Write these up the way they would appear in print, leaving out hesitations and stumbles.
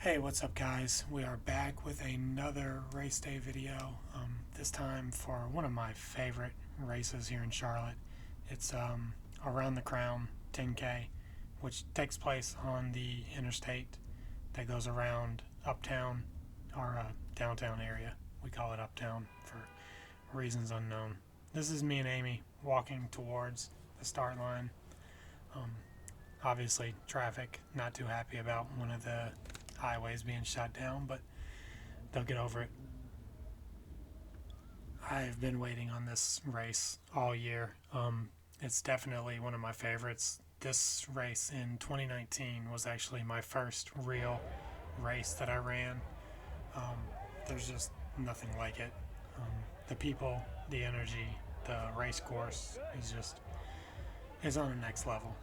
Hey, what's up, guys? We are back with another race day video. This time for one of my favorite races here in Charlotte. It's Around the Crown 10K, which takes place on the interstate that goes around uptown, or downtown area. We call it uptown for reasons unknown. This is me and Amy walking towards the start line. Um, Obviously, traffic, not too happy about one of the highways being shut down, but they'll get over it. I've been waiting on this race all year. It's definitely one of my favorites. This race in 2019 was actually my first real race that I ran. Um, there's just nothing like it. Um, the people, the energy, the race course is on the next level.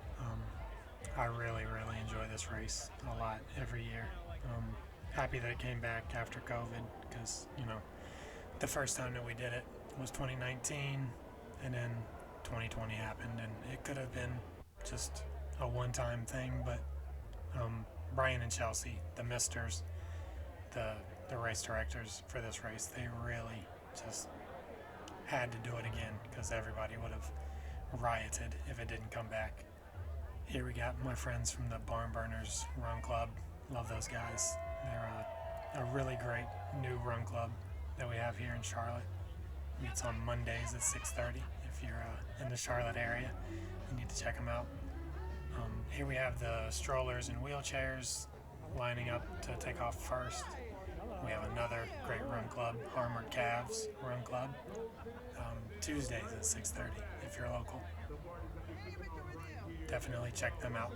I really, really enjoy this race a lot every year. Um, Happy that it came back after COVID because, the first time that we did it was 2019 and then 2020 happened and it could have been just a one time thing, but Brian and Chelsea, the misters, the race directors for this race, they really just had to do it again because everybody would have rioted if it didn't come back. Here we got my friends from the Barn Burners Run Club. Love those guys. They're a really great new run club that we have here in Charlotte. Meets on Mondays at 6:30. If you're in the Charlotte area, you need to check them out. Here we have the strollers and wheelchairs lining up to take off first. We have another great run club, Armored Calves Run Club. Tuesdays at 6:30 if you're local. Definitely check them out.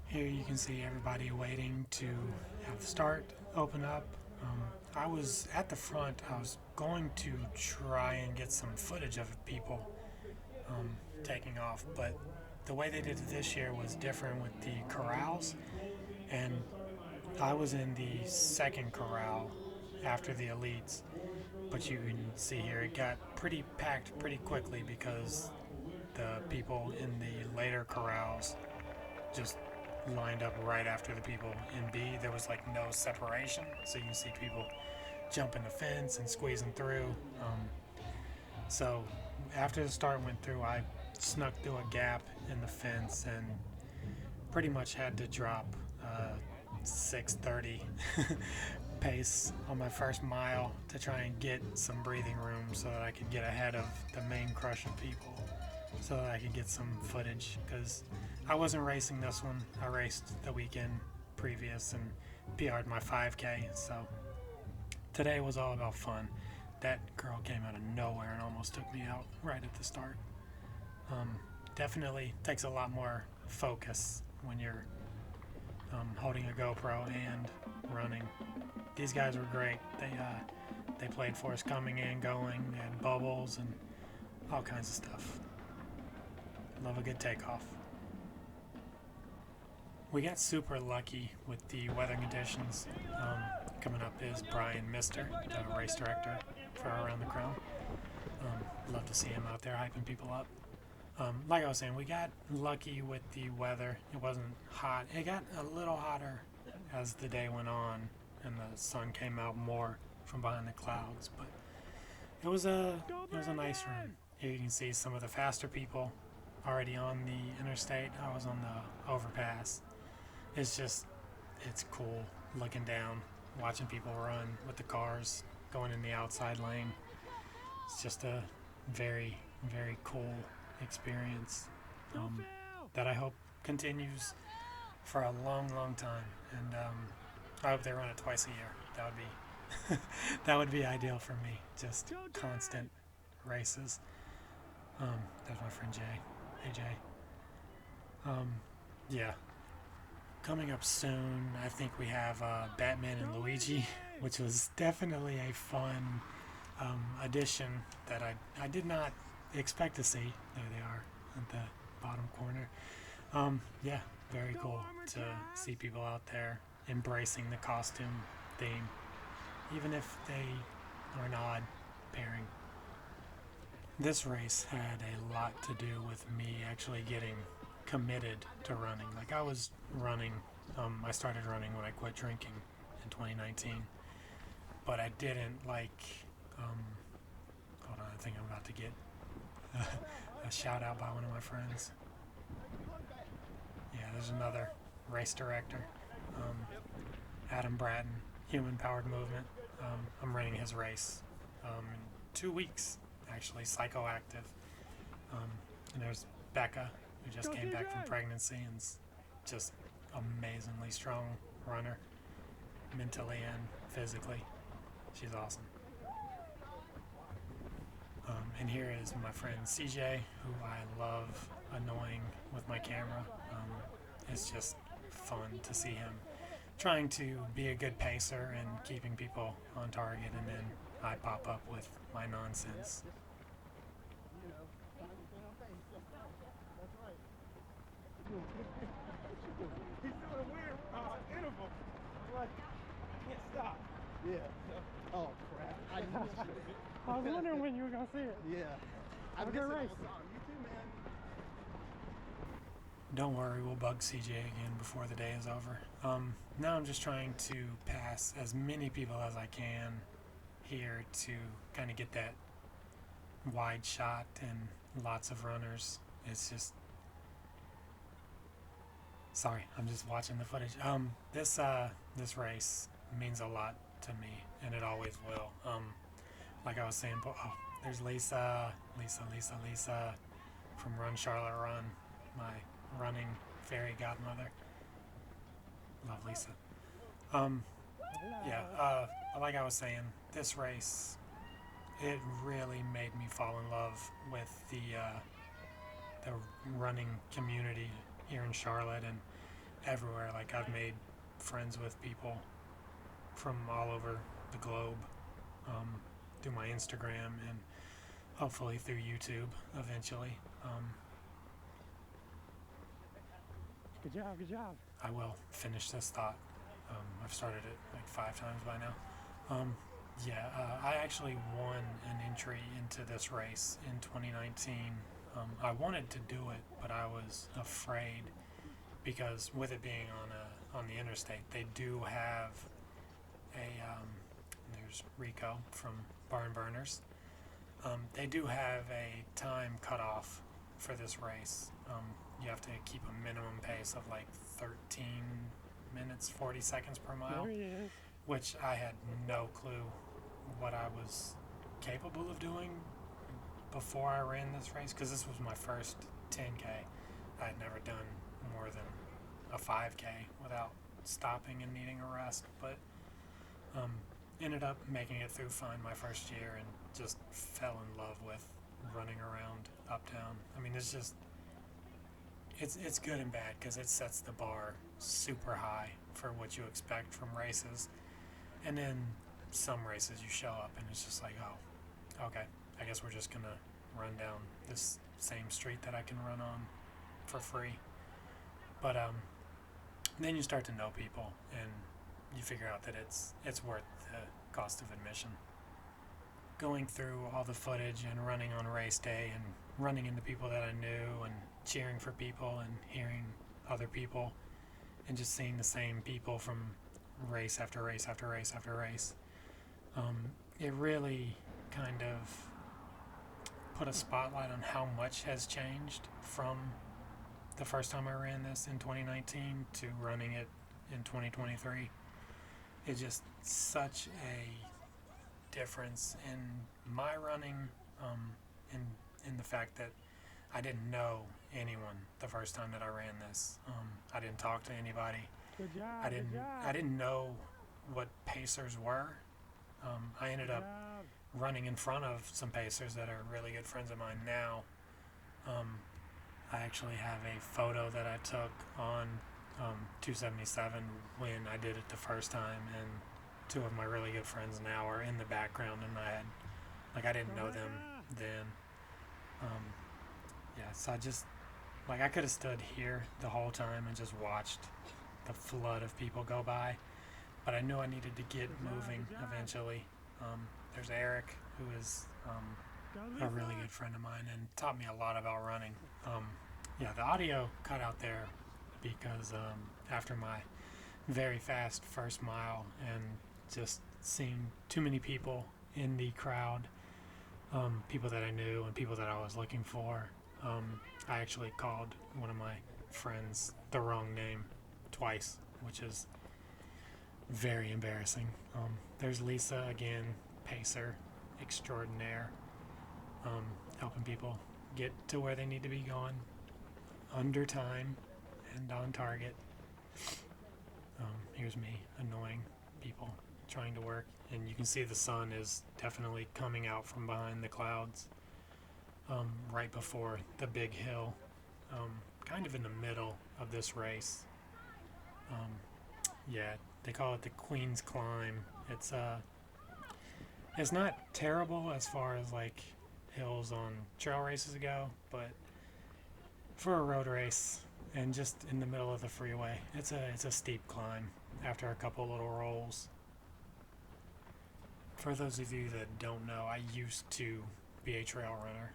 Here you can see everybody waiting to have the start open up. I was at the front. I was going to try and get some footage of people taking off, but the way they did it this year was different with the corrals, and I was in the second corral after the elites. But you can see here it got pretty packed pretty quickly because the people in the later corrals just lined up right after the people in B. There was like no separation, so you can see people jumping the fence and squeezing through. So after the start went through, I snuck through a gap in the fence and pretty much had to drop 6:30 pace on my first mile to try and get some breathing room so that I could get ahead of the main crush of people so that I could get some footage because I wasn't racing this one. I raced the weekend previous and PR'd my 5K, so today was all about fun. That girl came out of nowhere and almost took me out right at the start. Um, Definitely takes a lot more focus when you're holding a GoPro and running. These guys were great. They played for us coming in, going, they had bubbles and all kinds of stuff. Love a good takeoff. We got super lucky with the weather conditions. Coming up is Brian Mister, the race director for Around the Crown. Love to see him out there hyping people up. Like I was saying, we got lucky with the weather. It wasn't hot. It got a little hotter as the day went on and the sun came out more from behind the clouds, but it was a nice run. Here you can see some of the faster people already on the interstate. I was on the overpass. It's cool looking down, watching people run with the cars going in the outside lane. It's just a very, very cool experience that I hope continues for a long, long time. And I hope they run it twice a year. That would be that would be ideal for me. Just constant races. That's my friend Jay. Hey Jay. Yeah. Coming up soon, I think we have Batman and Luigi, which was definitely a fun addition that I did not expect to see. There they are at the bottom corner. Yeah, very cool to see people out there embracing the costume theme, even if they are an odd pairing. This race had a lot to do with me actually getting committed to running. Like I was running, I started running when I quit drinking in 2019, but I didn't um, hold on, I think I'm about to get a shout out by one of my friends. Yeah, there's another race director, um, Adam Bratton, Human Powered Movement. I'm running his race in 2 weeks, actually, psychoactive. Um, and there's Becca, who just came back from pregnancy and just amazingly strong runner, mentally and physically. She's awesome. And here is my friend CJ, who I love annoying with my camera. It's just fun to see him trying to be a good pacer and keeping people on target, and then I pop up with my nonsense. He's doing a weird interval. Like, I can't stop. Yeah. Oh, crap. I missed it. I was wondering when you were going to see it. Yeah. I Have miss a it good all race. the time. You too, man. Don't worry, we'll bug CJ again before the day is over. Now I'm just trying to pass as many people as I can here to kind of get that wide shot and lots of runners. It's just sorry, I'm just watching the footage. This race means a lot to me, and it always will. Like I was saying, there's Lisa from Run Charlotte Run, my running fairy godmother. Love Lisa. Like I was saying, this race, it really made me fall in love with the running community here in Charlotte and everywhere. Like I've made friends with people from all over the globe through my Instagram and hopefully through YouTube eventually. Good job, good job. I will finish this thought. I've started it like 5 times by now. I actually won an entry into this race in 2019. I wanted to do it, but I was afraid because with it being on the interstate, they do have there's Rico from Barn Burners. They do have a time cutoff for this race. You have to keep a minimum pace of like 13 minutes 40 seconds per mile, There he is. which I had no clue what I was capable of doing before I ran this race, because this was my first 10K. I had never done more than a 5K without stopping and needing a rest, but ended up making it through fine my first year and just fell in love with running around Uptown. I mean, it's good and bad because it sets the bar super high for what you expect from races, and then some races you show up and it's just like, oh, okay, I guess we're just gonna run down this same street that I can run on for free. But then you start to know people and you figure out that it's worth the cost of admission. Going through all the footage and running on race day and running into people that I knew and cheering for people and hearing other people and just seeing the same people from race after race after race after race, it really kind of put a spotlight on how much has changed from the first time I ran this in 2019 to running it in 2023. It's just such a difference in my running, in the fact that I didn't know anyone the first time that I ran this. I didn't talk to anybody. Good job. I didn't know what pacers were. I ended up running in front of some pacers that are really good friends of mine now. I actually have a photo that I took on 277 when I did it the first time, and 2 of my really good friends now are in the background, and I didn't know them then. So I just, I could have stood here the whole time and just watched the flood of people go by, but I knew I needed to get moving eventually. There's Eric, who is a really good friend of mine and taught me a lot about running. Yeah, the audio cut out there because after my very fast first mile and just seeing too many people in the crowd, people that I knew and people that I was looking for, I actually called one of my friends the wrong name twice, which is very embarrassing. There's Lisa again, pacer extraordinaire, helping people get to where they need to be going under time and on target. Here's me annoying people trying to work, and you can see the sun is definitely coming out from behind the clouds, right before the big hill, kind of in the middle of this race. Yeah, they call it the Queen's Climb. It's not terrible as far as like hills on trail races go, but for a road race and just in the middle of the freeway, it's a steep climb after a couple little rolls. For those of you that don't know, I used to be a trail runner.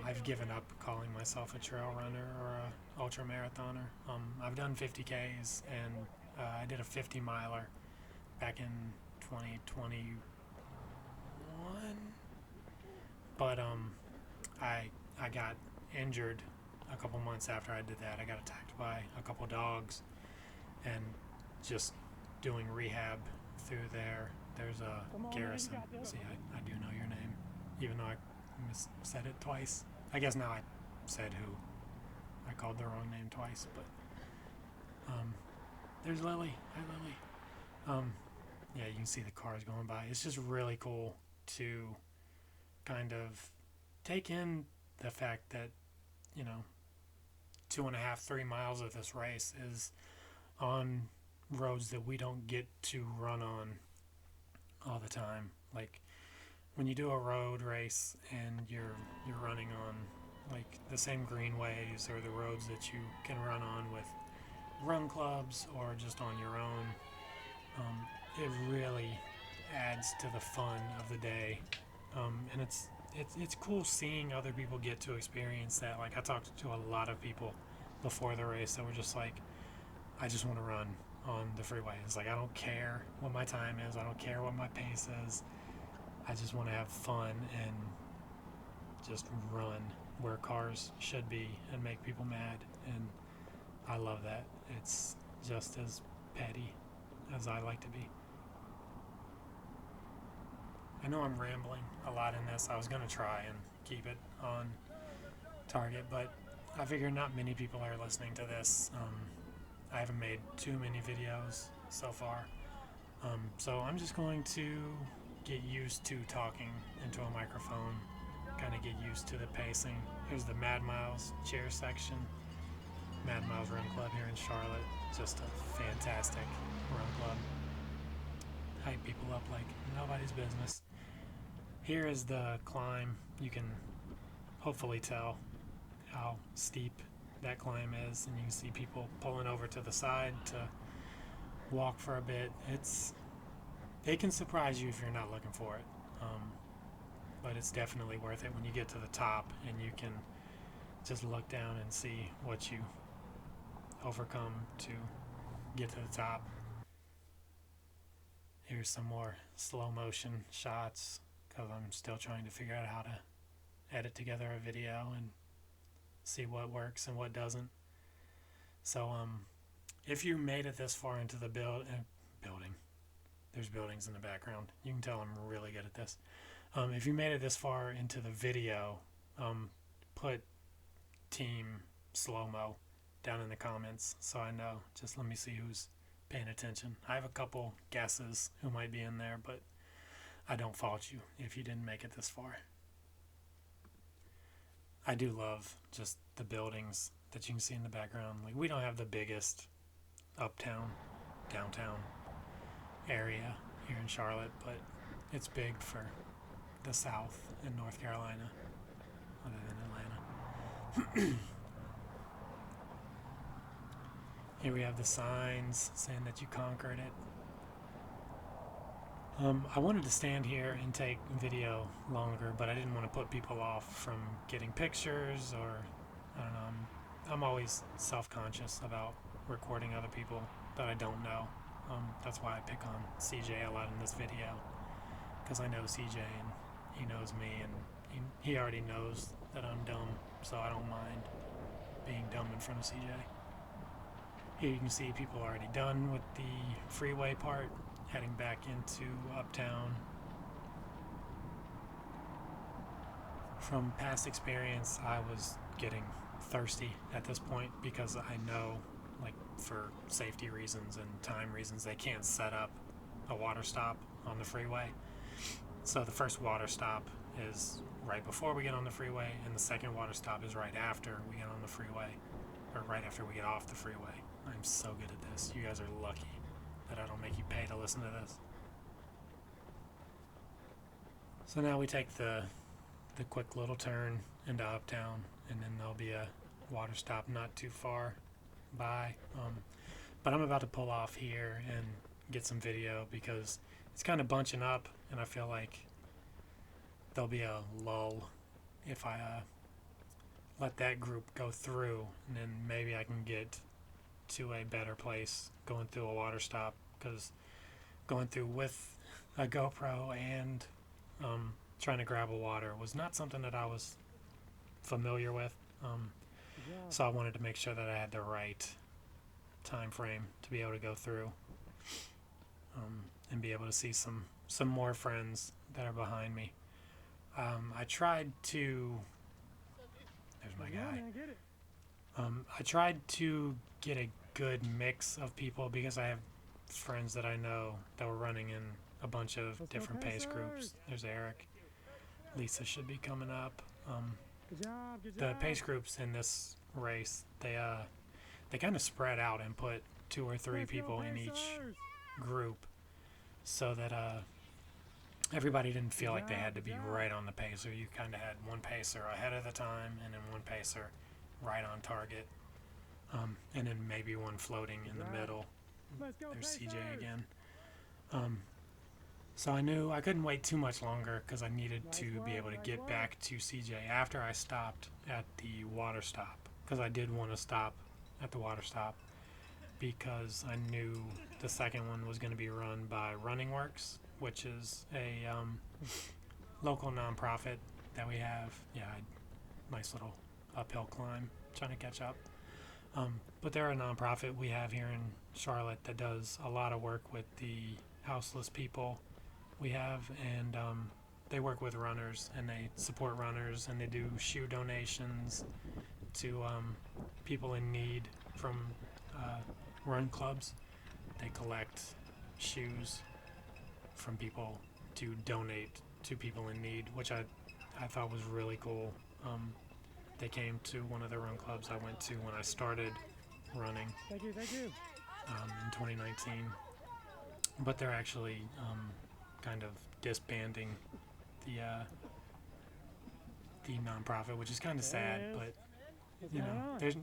I've given up calling myself a trail runner or a ultra marathoner. I've done 50Ks and I did a 50 miler back in 2021. But I got injured a couple months after I did that. I got attacked by a couple dogs, and just doing rehab through there. There's a Garrison. See, I do know your name, even though I said it twice. I guess now I said who. I called the wrong name twice, but there's Lily. Hi, Lily. Yeah, you can see the cars going by. It's just really cool to kind of take in the fact that, 2.5, 3 miles of this race is on roads that we don't get to run on all the time. Like when you do a road race and you're running on like the same greenways or the roads that you can run on with run clubs or just on your own, it really adds to the fun of the day, and it's cool seeing other people get to experience that. Like I talked to a lot of people before the race that were just like, I just want to run on the freeway. It's like I don't care what my time is, I don't care what my pace is, I just want to have fun and just run where cars should be and make people mad, and I love that. It's just as petty as I like to be. I know I'm rambling a lot in this. I was going to try and keep it on target, but I figure not many people are listening to this. I haven't made too many videos so far, so I'm just going to get used to talking into a microphone, kind of get used to the pacing. Here's the Mad Miles cheer section. Mad Miles Run Club here in Charlotte. Just a fantastic run club. Hype people up like nobody's business. Here is the climb. You can hopefully tell how steep that climb is, and you can see people pulling over to the side to walk for a bit. It can surprise you if you're not looking for it, but it's definitely worth it when you get to the top and you can just look down and see what you overcome to get to the top. Here's some more slow motion shots because I'm still trying to figure out how to edit together a video and see what works and what doesn't. So if you made it this far into the building, there's buildings in the background, you can tell I'm really good at this. If you made it this far into the video, put team slow-mo down in the comments so I know. Just let me see who's paying attention. I have a couple guesses who might be in there, but I don't fault you if you didn't make it this far. I do love just the buildings that you can see in the background. Like, we don't have the biggest uptown, downtown area here in Charlotte, but it's big for the South and North Carolina, other than Atlanta. Here we have the signs saying that you conquered it. I wanted to stand here and take video longer, but I didn't want to put people off from getting pictures, or I don't know. I'm always self-conscious about recording other people that I don't know. That's why I pick on CJ a lot in this video, because I know CJ and he knows me, and he already knows that I'm dumb, so I don't mind being dumb in front of CJ. Here you can see people already done with the freeway part, heading back into Uptown. From past experience, I was getting thirsty at this point because I know, like, for safety reasons and time reasons, they can't set up a water stop on the freeway. So the first water stop is right before we get on the freeway, and the second water stop is right after we get on the freeway, or right after we get off the freeway. I'm so good at this. You guys are lucky that I don't make you pay to listen to this. So now we take the quick little turn into Uptown, and then there'll be a water stop not too far by. But I'm about to pull off here and get some video because it's kind of bunching up, and I feel like there'll be a lull if I let that group go through, and then maybe I can get to a better place going through a water stop, because going through with a GoPro and trying to grab a water was not something that I was familiar with. So I wanted to make sure that I had the right time frame to be able to go through and be able to see some more friends that are behind me. I tried to... There's my guy. I tried to get a good mix of people because I have friends that I know that were running in a bunch of different pace groups. There's Eric. Lisa should be coming up. Good job. The pace groups in this race, they kind of spread out and put 2 or 3 people in each group, so that everybody didn't feel like they had to be right on the pacer. You kind of had one pacer ahead of the time, and then one pacer right on target, and then maybe one floating in the middle. There's CJ again. So I knew I couldn't wait too much longer because I needed to be able to get back to CJ after I stopped at the water stop, because I did want to stop at the water stop because I knew the second one was going to be run by Running Works, which is a local nonprofit that we have. Yeah, nice little uphill climb trying to catch up. But they're a nonprofit we have here in Charlotte that does a lot of work with the houseless people we have, and they work with runners, and they support runners, and they do shoe donations to people in need from run clubs. They collect shoes from people to donate to people in need, which I thought was really cool. They came to one of the run clubs I went to when I started running. Thank you. In 2019, but they're actually kind of disbanding the nonprofit, which is kind of sad. But you know, there's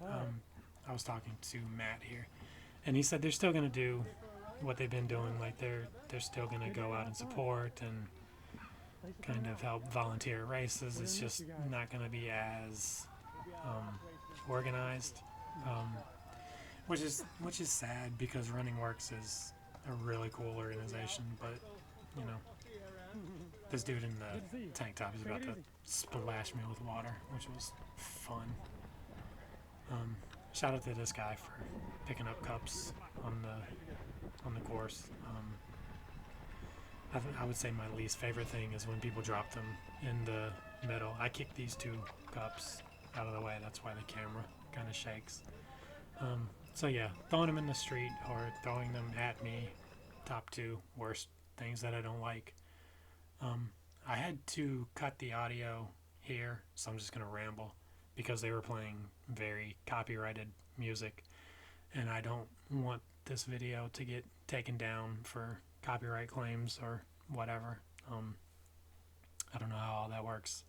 I was talking to Matt here, and he said they're still going to do what they've been doing. Like they're still going to go out and support and kind of help volunteer races. It's just not going to be as organized, which is sad, because Running Works is a really cool organization. But you know, this dude in the tank top is about to splash me with water, which was fun. Shout out to this guy for picking up cups on the course. I would say my least favorite thing is when people drop them in the middle. I kicked these 2 cups out of the way. That's why the camera kind of shakes. So yeah, throwing them in the street or throwing them at me, top 2 worst things that I don't like. I had to cut the audio here, so I'm just going to ramble, because they were playing very copyrighted music, and I don't want this video to get taken down for copyright claims or whatever. I don't know how all that works.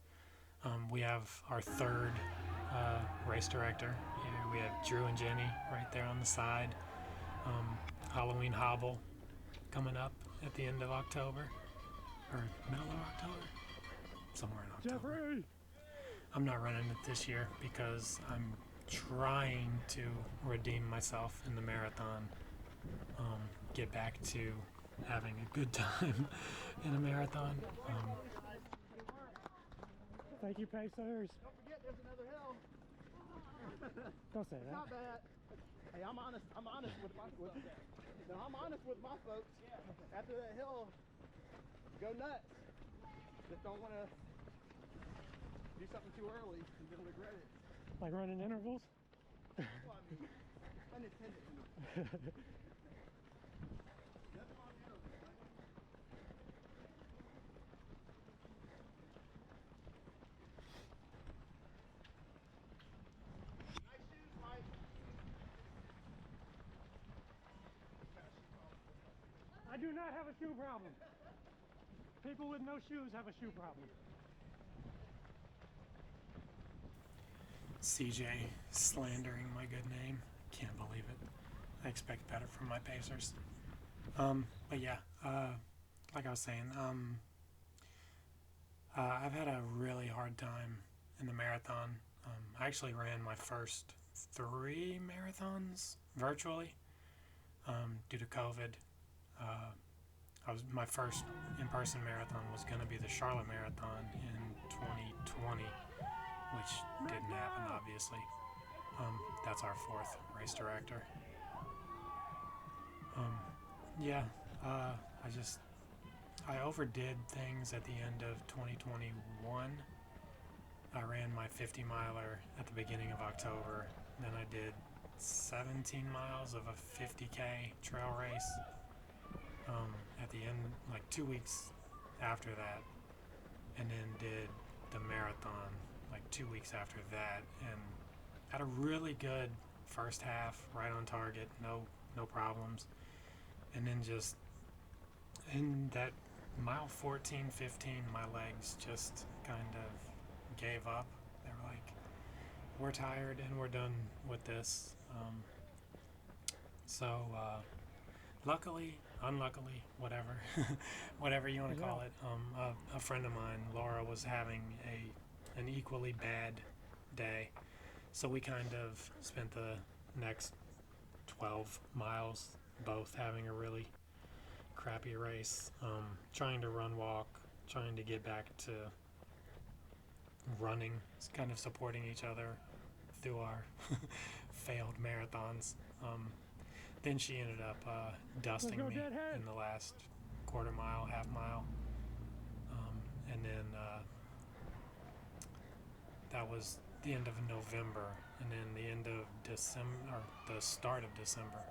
We have our third race director. Here we have Drew and Jenny right there on the side. Halloween Hobble coming up, at the end of October, or middle of October, somewhere in October. Jeffrey! I'm not running it this year because I'm trying to redeem myself in the marathon. Get back to having a good time in a marathon. Thank you, Pacers. Don't forget, there's another hill. Don't say Not that. bad. Hey, I'm honest with my I'm honest with my folks. After that hill, go nuts. Just don't want to do something too early and then regret it. Like running intervals? Well, I mean, unintended. That's on you. Nice shoes, Mike. I do not have a shoe problem. People with no shoes have a shoe problem. CJ slandering my good name. Can't believe it. I expect better from my Pacers. But yeah, like I was saying, I've had a really hard time in the marathon. I actually ran my first 3 marathons virtually due to COVID. My first in-person marathon was going to be the Charlotte Marathon in 2020, which didn't happen, obviously. That's our 4th race director. I overdid things at the end of 2021. I ran my 50 miler at the beginning of October. Then I did 17 miles of a 50K trail race at the end, like 2 weeks after that. And then did the marathon like 2 weeks after that. And had a really good first half, right on target, no problems. And then just in that mile 14, 15, my legs just kind of gave up. They were like, we're tired and we're done with this. Luckily, unluckily, whatever, whatever you want to call it, a friend of mine, Laura, was having an equally bad day. So we kind of spent the next 12 miles both having a really crappy race, trying to run walk, trying to get back to running, kind of supporting each other through our failed marathons. Then she ended up dusting me in the last quarter mile, half mile, and then that was the end of November, and then the end of December, or the start of December.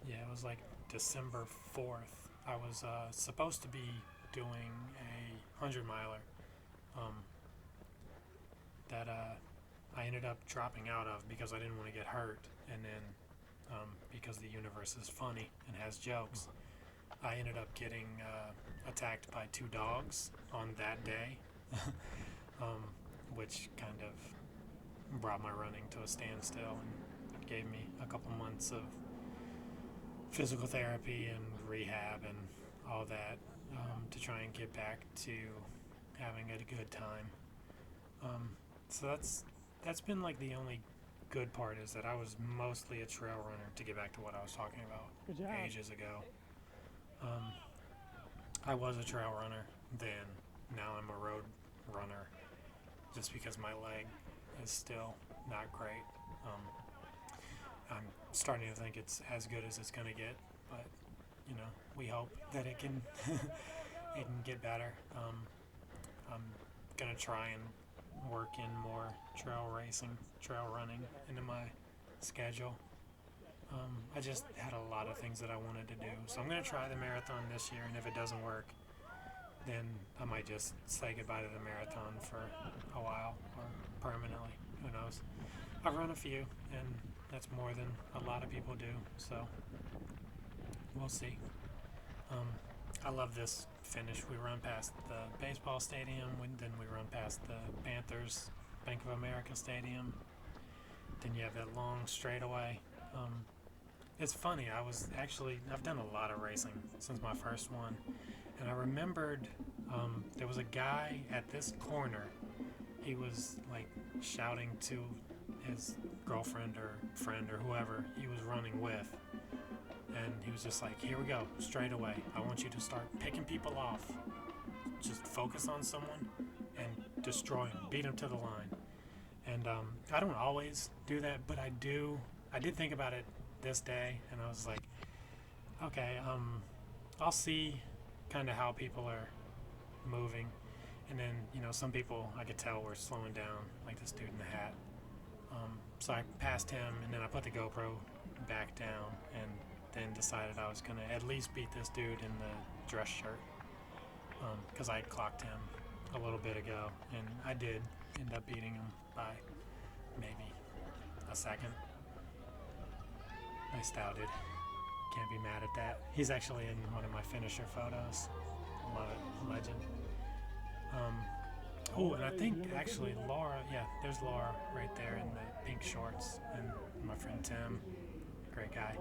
It was like December 4th. I was supposed to be doing a 100-miler that I ended up dropping out of because I didn't want to get hurt, and then because the universe is funny and has jokes, I ended up getting attacked by 2 dogs on that day, which kind of brought my running to a standstill and gave me a couple months of physical therapy and rehab and all that to try and get back to having a good time. So that's been like the only good part, is that I was mostly a trail runner, to get back to what I was talking about ages ago. I was a trail runner then. Now I'm a road runner, just because my leg is still not great. I'm starting to think it's as good as it's going to get, but we hope that it can it can get better. I'm going to try and work in more trail running into my schedule. I just had a lot of things that I wanted to do, so I'm going to try the marathon this year, and if it doesn't work, then I might just say goodbye to the marathon for a while, or permanently, who knows. I've run a few, and that's more than a lot of people do, so we'll see. I love this finish. We run past the baseball stadium, then we run past the Panthers Bank of America Stadium, then you have that long straightaway. it's funny. I've done a lot of racing since my first one, and I remembered there was a guy at this corner. He was like shouting to his girlfriend or friend or whoever he was running with, and he was just like, "Here we go, straight away. I want you to start picking people off. Just focus on someone and destroy them, beat them to the line." And I don't always do that, but I do. I did think about it this day, and I was like, okay, I'll see kind of how people are moving, and then some people I could tell were slowing down, like this dude in the hat. So I passed him, and then I put the GoPro back down, and then decided I was gonna at least beat this dude in the dress shirt, because I clocked him a little bit ago, and I did end up beating him by maybe a second. Nice doubted. Can't be mad at that. He's actually in one of my finisher photos. Love it. Legend. And I think actually Laura, yeah, there's Laura right there in the pink shorts, and my friend Tim, great guy.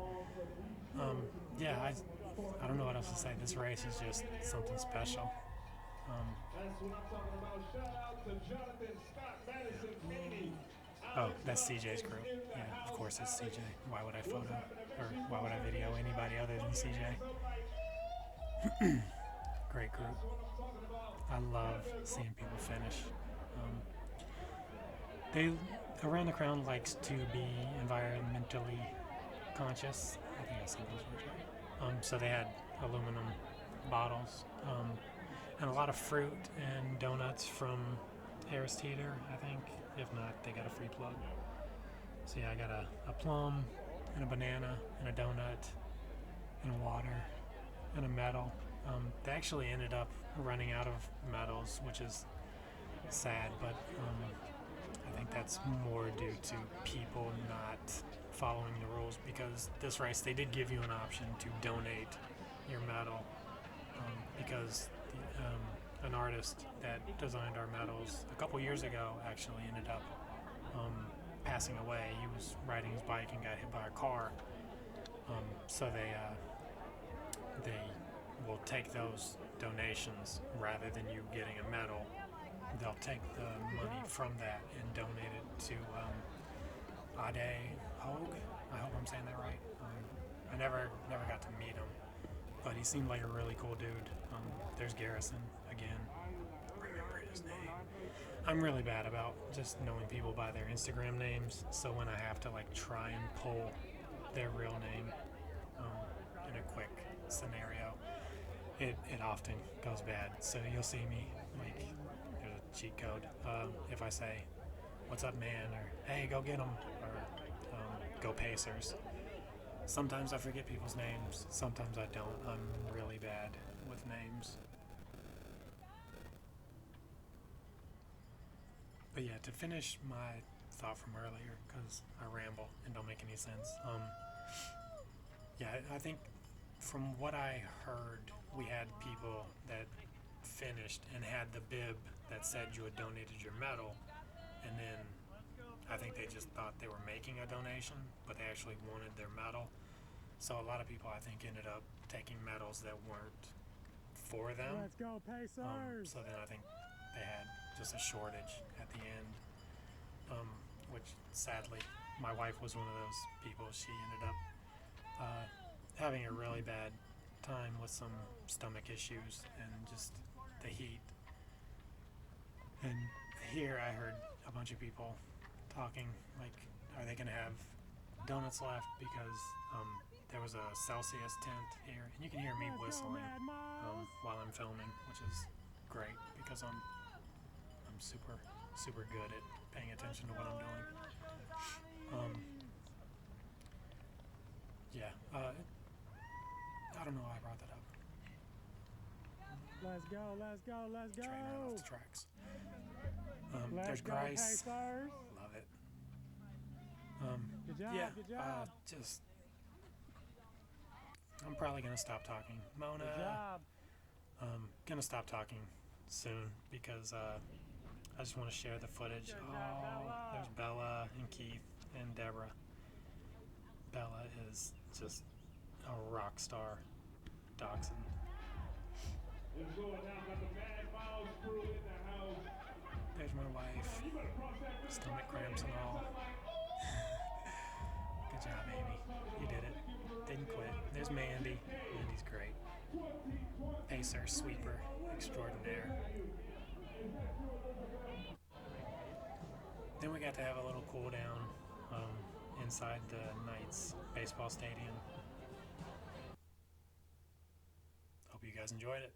Yeah, I don't know what else to say. This race is just something special. That's what I'm talking about. Shout out to Jonathan, Scott, Madison, Amy. Oh, that's CJ's group. Yeah, of course it's CJ. Why would I photo or why would I video anybody other than CJ? Great group. I love seeing people finish. Around the Crown likes to be environmentally conscious. I think I said those words right. So they had aluminum bottles and a lot of fruit and donuts from Harris Teeter, I think. If not, they got a free plug. So yeah, I got a plum and a banana and a donut and water and a medal. They actually ended up running out of medals, which is sad, but I think that's more due to people not following the rules, because this race they did give you an option to donate your medal, because an artist that designed our medals a couple years ago actually ended up passing away. He was riding his bike and got hit by a car. So they will take those donations rather than you getting a medal. They'll take the money from that and donate it to Ade Hogue. I hope I'm saying that right. I never got to meet him, but he seemed like a really cool dude. There's Garrison again. Remember his name. I'm really bad about just knowing people by their Instagram names, so when I have to try and pull their real name in a quick scenario, it often goes bad. So you'll see me there's a cheat code. If I say, "What's up, man?" or "Hey, go get 'em," or "Go Pacers." Sometimes I forget people's names. Sometimes I don't. I'm really bad with names. But yeah, to finish my thought from earlier, because I ramble and don't make any sense. Yeah, I think from what I heard, we had people that finished and had the bib that said you had donated your medal, and then I think they just thought they were making a donation, but they actually wanted their medal. So a lot of people, I think, ended up taking medals that weren't for them. Let's go, Pacers! So then I think they had just a shortage at the end, which sadly, my wife was one of those people. She ended up having a really bad time with some stomach issues and just the heat. And here I heard a bunch of people talking are they going to have donuts left, because there was a Celsius tent here, and you can hear me whistling while I'm filming, which is great because I'm super good at paying attention to what I'm doing. I don't know why I brought that up. Let's go! Train right off the tracks. Let's There's go, Grice. Pacers! Love it. Good job, Yeah, good job. I'm probably gonna stop talking. Mona, Good job. gonna stop talking soon because I just want to share the footage. Good job, Oh, Bella. there's Bella and Keith and Deborah. Bella is just a rock star dachshund. Enjoy now, got the Mad Miles crew in the house. There's my wife, You better cross that finish stomach cramps and all. Good job, Amy. You did it. Didn't quit. There's Mandy. Mandy's great. Pacer, sweeper, extraordinaire. Then we got to have a little cool down inside the Knights baseball stadium. Hope you guys enjoyed it.